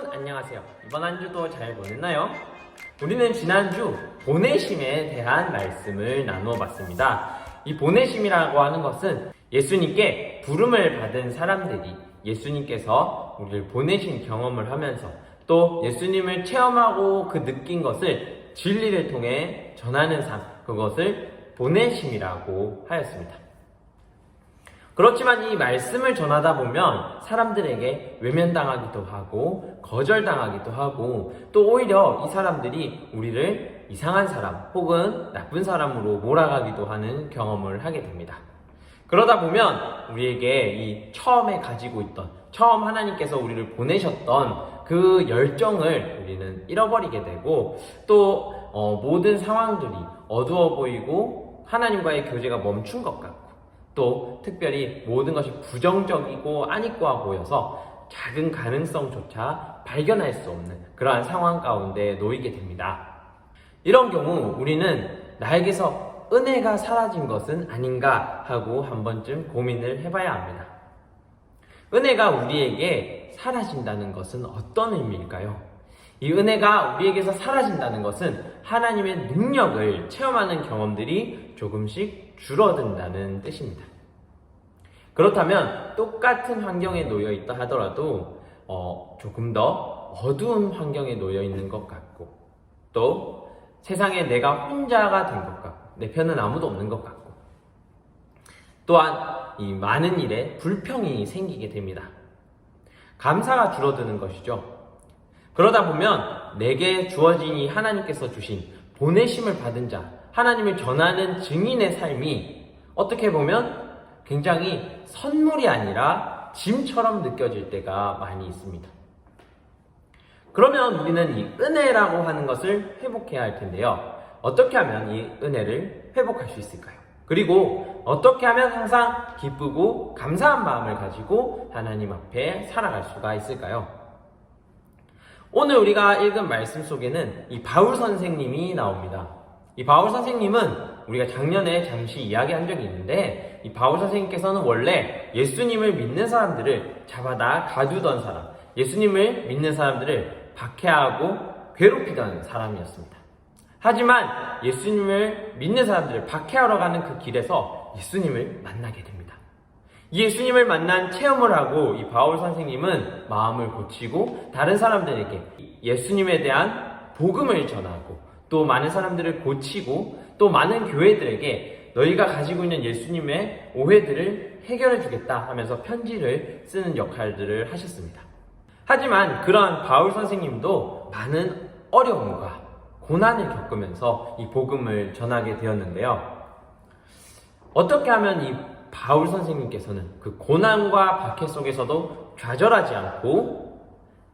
안녕하세요. 이번 한 주도 잘 보냈나요? 우리는 지난주 보내심에 대한 말씀을 나누어 봤습니다. 이 보내심이라고 하는 것은 예수님께 부름을 받은 사람들이 예수님께서 우리를 보내신 경험을 하면서 또 예수님을 체험하고 그 느낀 것을 진리를 통해 전하는 삶, 그것을 보내심이라고 하였습니다. 그렇지만 이 말씀을 전하다 보면 사람들에게 외면당하기도 하고 거절당하기도 하고 또 오히려 이 사람들이 우리를 이상한 사람 혹은 나쁜 사람으로 몰아가기도 하는 경험을 하게 됩니다. 그러다 보면 우리에게 이 처음에 가지고 있던 처음 하나님께서 우리를 보내셨던 그 열정을 우리는 잃어버리게 되고 또 모든 상황들이 어두워 보이고 하나님과의 교제가 멈춘 것 같고 또 특별히 모든 것이 부정적이고 안익고와 보여서 작은 가능성조차 발견할 수 없는 그러한 상황 가운데 놓이게 됩니다. 이런 경우 우리는 나에게서 은혜가 사라진 것은 아닌가 하고 한 번쯤 고민을 해봐야 합니다. 은혜가 우리에게 사라진다는 것은 어떤 의미일까요? 이 은혜가 우리에게서 사라진다는 것은 하나님의 능력을 체험하는 경험들이 조금씩 줄어든다는 뜻입니다. 그렇다면 똑같은 환경에 놓여 있다 하더라도 조금 더 어두운 환경에 놓여 있는 것 같고 또 세상에 내가 혼자가 된 것 같고 내 편은 아무도 없는 것 같고 또한 이 많은 일에 불평이 생기게 됩니다. 감사가 줄어드는 것이죠. 그러다 보면 내게 주어진 이 하나님께서 주신 보내심을 받은 자, 하나님을 전하는 증인의 삶이 어떻게 보면 굉장히 선물이 아니라 짐처럼 느껴질 때가 많이 있습니다. 그러면 우리는 이 은혜라고 하는 것을 회복해야 할 텐데요. 어떻게 하면 이 은혜를 회복할 수 있을까요? 그리고 어떻게 하면 항상 기쁘고 감사한 마음을 가지고 하나님 앞에 살아갈 수가 있을까요? 오늘 우리가 읽은 말씀 속에는 이 바울 선생님이 나옵니다. 이 바울 선생님은 우리가 작년에 잠시 이야기한 적이 있는데 이 바울 선생님께서는 원래 예수님을 믿는 사람들을 잡아다 가두던 사람, 예수님을 믿는 사람들을 박해하고 괴롭히던 사람이었습니다. 하지만 예수님을 믿는 사람들을 박해하러 가는 그 길에서 예수님을 만나게 됩니다. 이 예수님을 만난 체험을 하고 이 바울 선생님은 마음을 고치고 다른 사람들에게 예수님에 대한 복음을 전하고 또 많은 사람들을 고치고 또 많은 교회들에게 너희가 가지고 있는 예수님의 오해들을 해결해 주겠다 하면서 편지를 쓰는 역할들을 하셨습니다. 하지만 그러한 바울 선생님도 많은 어려움과 고난을 겪으면서 이 복음을 전하게 되었는데요. 어떻게 하면 이 바울 선생님께서는 그 고난과 박해 속에서도 좌절하지 않고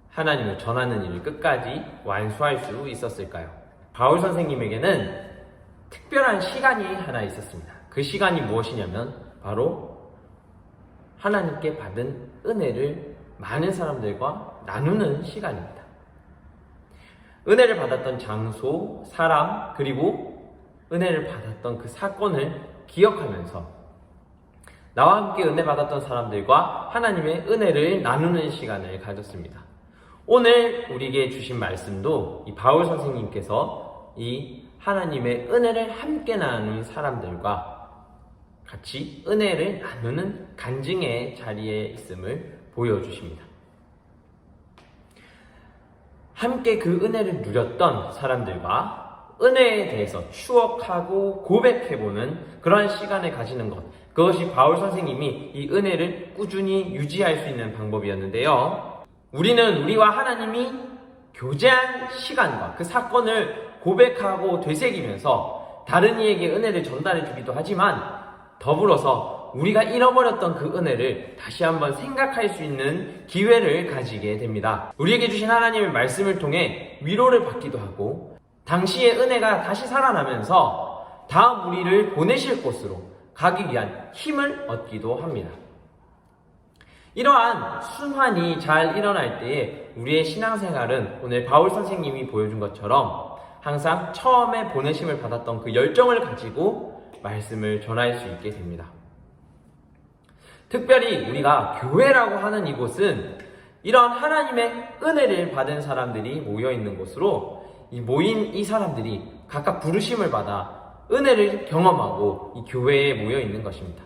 하나님을 전하는 일을 끝까지 완수할 수 있었을까요? 바울 선생님에게는 특별한 시간이 하나 있었습니다. 그 시간이 무엇이냐면 바로 하나님께 받은 은혜를 많은 사람들과 나누는 시간입니다. 은혜를 받았던 장소, 사람, 그리고 은혜를 받았던 그 사건을 기억하면서 나와 함께 은혜 받았던 사람들과 하나님의 은혜를 나누는 시간을 가졌습니다. 오늘 우리에게 주신 말씀도 이 바울 선생님께서 이 하나님의 은혜를 함께 나누는 사람들과 같이 은혜를 나누는 간증의 자리에 있음을 보여주십니다. 함께 그 은혜를 누렸던 사람들과 은혜에 대해서 추억하고 고백해보는 그러한 시간을 가지는 것, 그것이 바울 선생님이 이 은혜를 꾸준히 유지할 수 있는 방법이었는데요. 우리는 우리와 하나님이 교제한 시간과 그 사건을 고백하고 되새기면서 다른 이에게 은혜를 전달해 주기도 하지만 더불어서 우리가 잃어버렸던 그 은혜를 다시 한번 생각할 수 있는 기회를 가지게 됩니다. 우리에게 주신 하나님의 말씀을 통해 위로를 받기도 하고 당시의 은혜가 다시 살아나면서 다음 우리를 보내실 곳으로 가기 위한 힘을 얻기도 합니다. 이러한 순환이 잘 일어날 때에 우리의 신앙생활은 오늘 바울 선생님이 보여준 것처럼 항상 처음에 보내심을 받았던 그 열정을 가지고 말씀을 전할 수 있게 됩니다. 특별히 우리가 교회라고 하는 이곳은 이런 하나님의 은혜를 받은 사람들이 모여 있는 곳으로 이 모인 이 사람들이 각각 부르심을 받아 은혜를 경험하고 이 교회에 모여 있는 것입니다.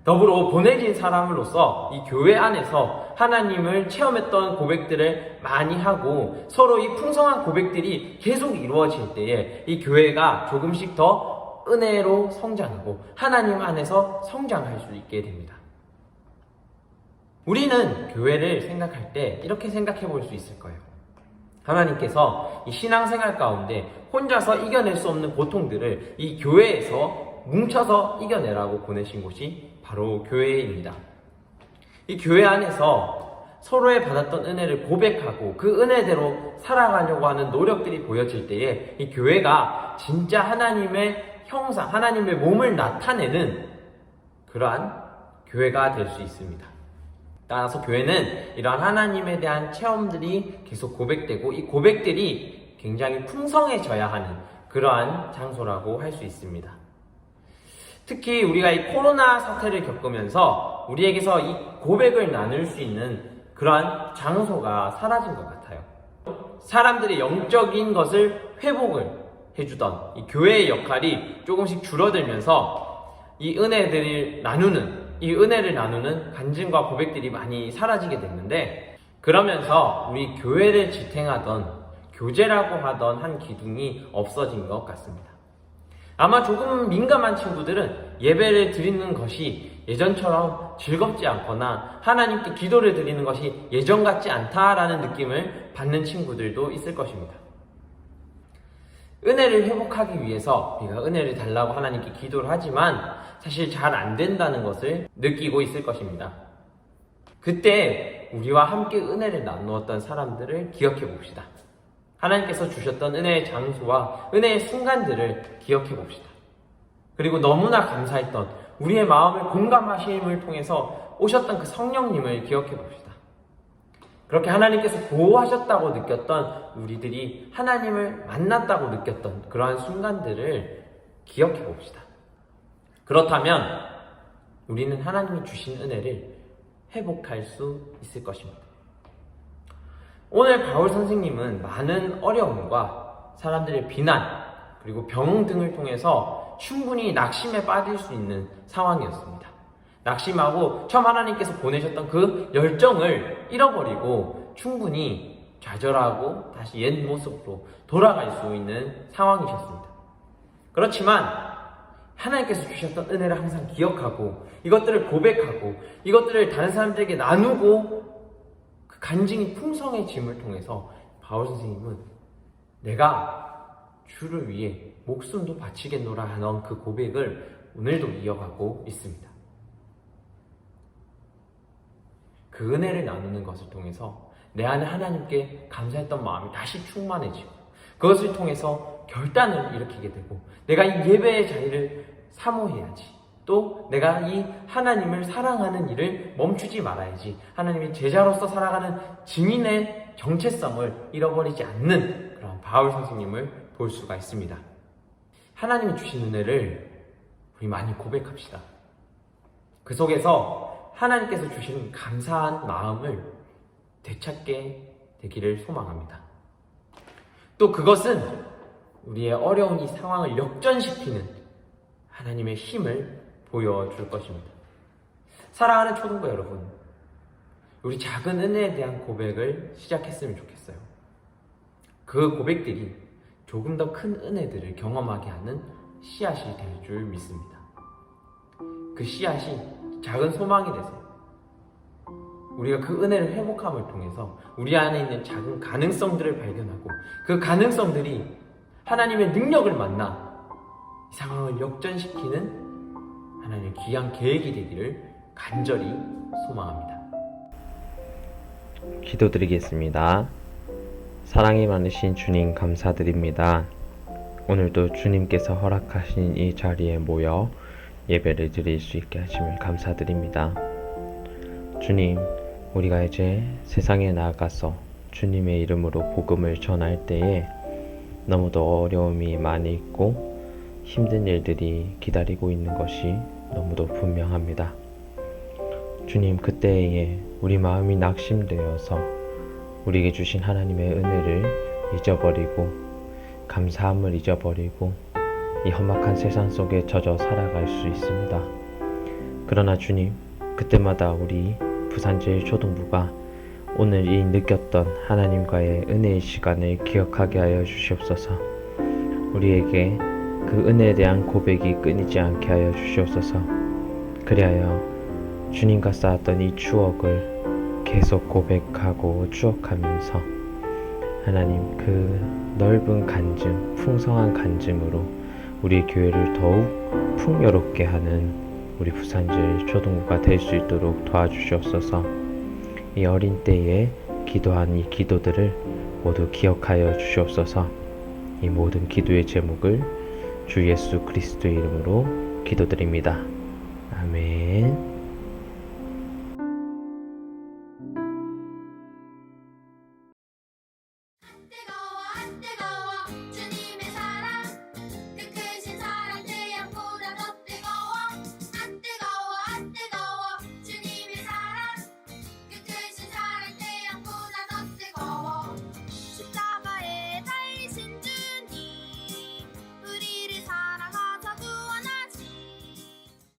더불어 보내진 사람으로서 이 교회 안에서 하나님을 체험했던 고백들을 많이 하고 서로 이 풍성한 고백들이 계속 이루어질 때에 이 교회가 조금씩 더 은혜로 성장하고 하나님 안에서 성장할 수 있게 됩니다. 우리는 교회를 생각할 때 이렇게 생각해 볼 수 있을 거예요. 하나님께서 이 신앙생활 가운데 혼자서 이겨낼 수 없는 고통들을 이 교회에서 뭉쳐서 이겨내라고 보내신 곳이 바로 교회입니다. 이 교회 안에서 서로의 받았던 은혜를 고백하고 그 은혜대로 살아가려고 하는 노력들이 보여질 때에 이 교회가 진짜 하나님의 형상, 하나님의 몸을 나타내는 그러한 교회가 될 수 있습니다. 따라서 교회는 이러한 하나님에 대한 체험들이 계속 고백되고 이 고백들이 굉장히 풍성해져야 하는 그러한 장소라고 할 수 있습니다. 특히 우리가 이 코로나 사태를 겪으면서 우리에게서 이 고백을 나눌 수 있는 그러한 장소가 사라진 것 같아요. 사람들이 영적인 것을 회복을 해주던 이 교회의 역할이 조금씩 줄어들면서 이 은혜를 나누는 간증과 고백들이 많이 사라지게 됐는데, 그러면서 우리 교회를 지탱하던 교제라고 하던 한 기둥이 없어진 것 같습니다. 아마 조금 민감한 친구들은 예배를 드리는 것이 예전처럼 즐겁지 않거나 하나님께 기도를 드리는 것이 예전 같지 않다라는 느낌을 받는 친구들도 있을 것입니다. 은혜를 회복하기 위해서 우리가 은혜를 달라고 하나님께 기도를 하지만 사실 잘 안 된다는 것을 느끼고 있을 것입니다. 그때 우리와 함께 은혜를 나누었던 사람들을 기억해 봅시다. 하나님께서 주셨던 은혜의 장소와 은혜의 순간들을 기억해 봅시다. 그리고 너무나 감사했던 우리의 마음을 공감하심을 통해서 오셨던 그 성령님을 기억해 봅시다. 그렇게 하나님께서 보호하셨다고 느꼈던 우리들이 하나님을 만났다고 느꼈던 그러한 순간들을 기억해 봅시다. 그렇다면 우리는 하나님이 주신 은혜를 회복할 수 있을 것입니다. 오늘 바울 선생님은 많은 어려움과 사람들의 비난 그리고 병 등을 통해서 충분히 낙심에 빠질 수 있는 상황이었습니다. 낙심하고 처음 하나님께서 보내셨던 그 열정을 잃어버리고 충분히 좌절하고 다시 옛 모습으로 돌아갈 수 있는 상황이셨습니다. 그렇지만 하나님께서 주셨던 은혜를 항상 기억하고 이것들을 고백하고 이것들을 다른 사람들에게 나누고 그 간증이 풍성해짐을 통해서 바울 선생님은 내가 주를 위해 목숨도 바치겠노라 하는 그 고백을 오늘도 이어가고 있습니다. 그 은혜를 나누는 것을 통해서 내 안에 하나님께 감사했던 마음이 다시 충만해지고 그것을 통해서 결단을 일으키게 되고 내가 이 예배의 자리를 사모해야지, 또 내가 이 하나님을 사랑하는 일을 멈추지 말아야지, 하나님의 제자로서 살아가는 증인의 정체성을 잃어버리지 않는 그런 바울 선생님을 볼 수가 있습니다. 하나님이 주신 은혜를 우리 많이 고백합시다. 그 속에서 하나님께서 주시는 감사한 마음을 되찾게 되기를 소망합니다. 또 그것은 우리의 어려운 이 상황을 역전시키는 하나님의 힘을 보여줄 것입니다. 사랑하는 초등부 여러분, 우리 작은 은혜에 대한 고백을 시작했으면 좋겠어요. 그 고백들이 조금 더 큰 은혜들을 경험하게 하는 씨앗이 될 줄 믿습니다. 그 씨앗이 작은 소망이 돼서 우리가 그 은혜를 회복함을 통해서 우리 안에 있는 작은 가능성들을 발견하고 그 가능성들이 하나님의 능력을 만나 이 상황을 역전시키는 하나님의 귀한 계획이 되기를 간절히 소망합니다. 기도드리겠습니다. 사랑이 많으신 주님 감사드립니다. 오늘도 주님께서 허락하신 이 자리에 모여 예배를 드릴 수 있게 하심을 감사드립니다. 주님, 우리가 이제 세상에 나아가서 주님의 이름으로 복음을 전할 때에 너무도 어려움이 많이 있고 힘든 일들이 기다리고 있는 것이 너무도 분명합니다. 주님, 그때에 우리 마음이 낙심되어서 우리에게 주신 하나님의 은혜를 잊어버리고 감사함을 잊어버리고 이 험악한 세상 속에 젖어 살아갈 수 있습니다. 그러나 주님, 그때마다 우리 부산제일초등부가 오늘 이 느꼈던 하나님과의 은혜의 시간을 기억하게 하여 주시옵소서. 우리에게 그 은혜에 대한 고백이 끊이지 않게 하여 주시옵소서. 그리하여 주님과 쌓았던 이 추억을 계속 고백하고 추억하면서 하나님 그 넓은 간증, 풍성한 간증으로 우리 교회를 더욱 풍요롭게 하는 우리 부산제일초등부가 될 수 있도록 도와주시옵소서. 이 어린 때에 기도한 이 기도들을 모두 기억하여 주시옵소서. 이 모든 기도의 제목을 주 예수 그리스도의 이름으로 기도드립니다. 아멘.